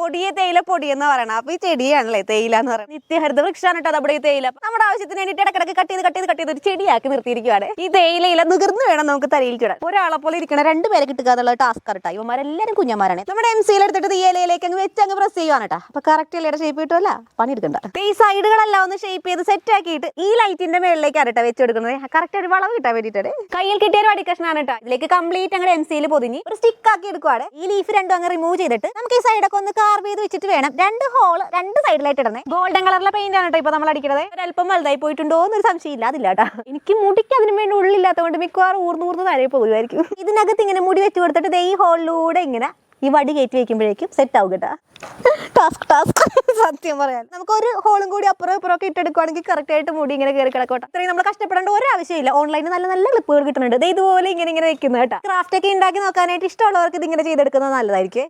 പൊടിയെ തേയില പൊടിയെന്ന് പറയണം. അപ്പൊ ഈ ചെടിയാണല്ലേ തേയില എന്ന് പറയുന്നത്. നിത്യഹരിത വൃക്ഷമാണ് കേട്ടോ നമ്മുടെ ഈ തേയില. നമ്മുടെ ആവശ്യത്തിന് വേണ്ടിയിട്ട് ഇടക്കിടക്ക് കട്ട് ചെയ്ത് ഒരു ചെടിയാക്കി നിർത്തിയിരിക്കുകയാണ്. ഈ തേയിലയില നികർന്ന് വേണം നമുക്ക് തലയിൽ ചൂടാൻ. ഒരാളെ പോലെ ഇരിക്കണ 2 പേരെ കിട്ടുക എന്നുള്ള ടാസ്ക് കേട്ടോ. ഇവന്മാരെല്ലാരും കുഞ്ഞന്മാരാണ്. നമ്മുടെ MC എടുത്തിട്ട് ഈ ഇലയിലേക്ക് അങ്ങ് വെച്ച് അങ്ങ് പ്രസ് ചെയ്യുവാണ് കേട്ടോ. അപ്പൊ കറക്റ്റ് ഇലയുടെ ഷേപ്പ് കിട്ടുമല്ല, പണിയെടുക്കണ്ട. ഈ സൈഡുകളെല്ലാം ഒന്ന് ഷേപ്പ് ചെയ്ത് സെറ്റ് ആക്കിയിട്ട് ഈ ലൈറ്റിന്റെ മേളിലേക്ക് ആരട്ടെ വെച്ചെടുക്കുന്നത്. കറക്റ്റ് ഒരു വളവ് കിട്ടാൻ വേണ്ടിയിട്ട് കയ്യിൽ കിട്ടിയ ഒരു വടിക്കഷ്ണാണ് കേട്ടോ. ഇതിലേക്ക് കംപ്ലീറ്റ് അങ്ങനെ MC പൊതിഞ്ഞ് ഒരു സ്റ്റിക്ക് ആക്കി എടുക്കുവാണ്. ഈ ലീഫ് രണ്ടും അങ്ങ് റിമൂവ് ചെയ്തിട്ട് നമുക്ക് ഈ സൈഡൊക്കെ ഒന്ന് കാർവ് ചെയ്ത് വെച്ചിട്ട് വേണം 2 ഹോൾ 2 സൈഡിലായിട്ട് ഇടണേ. ഗോൾഡൻ കളറിലെ പെയിന്റ് ആണ് കേട്ടോ ഇപ്പൊ നമ്മൾ അടിക്കുന്നത്. ഒരല്പം വലുതായി പോയിട്ടുണ്ടോ എന്നൊരു സംശയം ഇല്ല, അതില്ല കേട്ടോ. എനിക്ക് മുടിക്ക് അതിന് വേണ്ടി ഉള്ളില്ലാത്തതുകൊണ്ട് മിക്കവാറും ഊർന്ന് താഴെ പോകുമായിരിക്കും. ഇതിനകത്ത് ഇങ്ങനെ മുടി വെച്ച് കൊടുത്തിട്ട് ഈ ഹോളിലൂടെ ഇങ്ങനെ ഈ വടി കയറ്റി വെക്കുമ്പോഴേക്കും സെറ്റ് ആവും കേട്ടോ. ടാസ്ക് സത്യം പറയാൻ നമുക്ക് ഒരു ഹോളും കൂടി അപ്പുറം ഇപ്പുറമൊക്കെ ഇട്ടെടുക്കുകയാണെങ്കിൽ കറക്റ്റ് ആയിട്ട് മുടി ഇങ്ങനെ കയറി കിടക്കട്ടെ. അത്രയും നമ്മൾ കഷ്ടപ്പെടേണ്ട ഒരു ആവശ്യമില്ല. ഓൺലൈനിൽ നല്ല നല്ല ക്ലിപ്പുകൾ കിട്ടുന്നുണ്ട്. ഇതുപോലെ ഇങ്ങനെ വെക്കുന്നത് കേട്ടോ. ക്രാഫ്റ്റ് ഒക്കെ ഉണ്ടാക്കി നോക്കാനായിട്ട് ഇഷ്ടമുള്ളവർക്ക് ഇത് ഇങ്ങനെ ചെയ്തെടുക്കുന്നത് നല്ലതായിരിക്കും.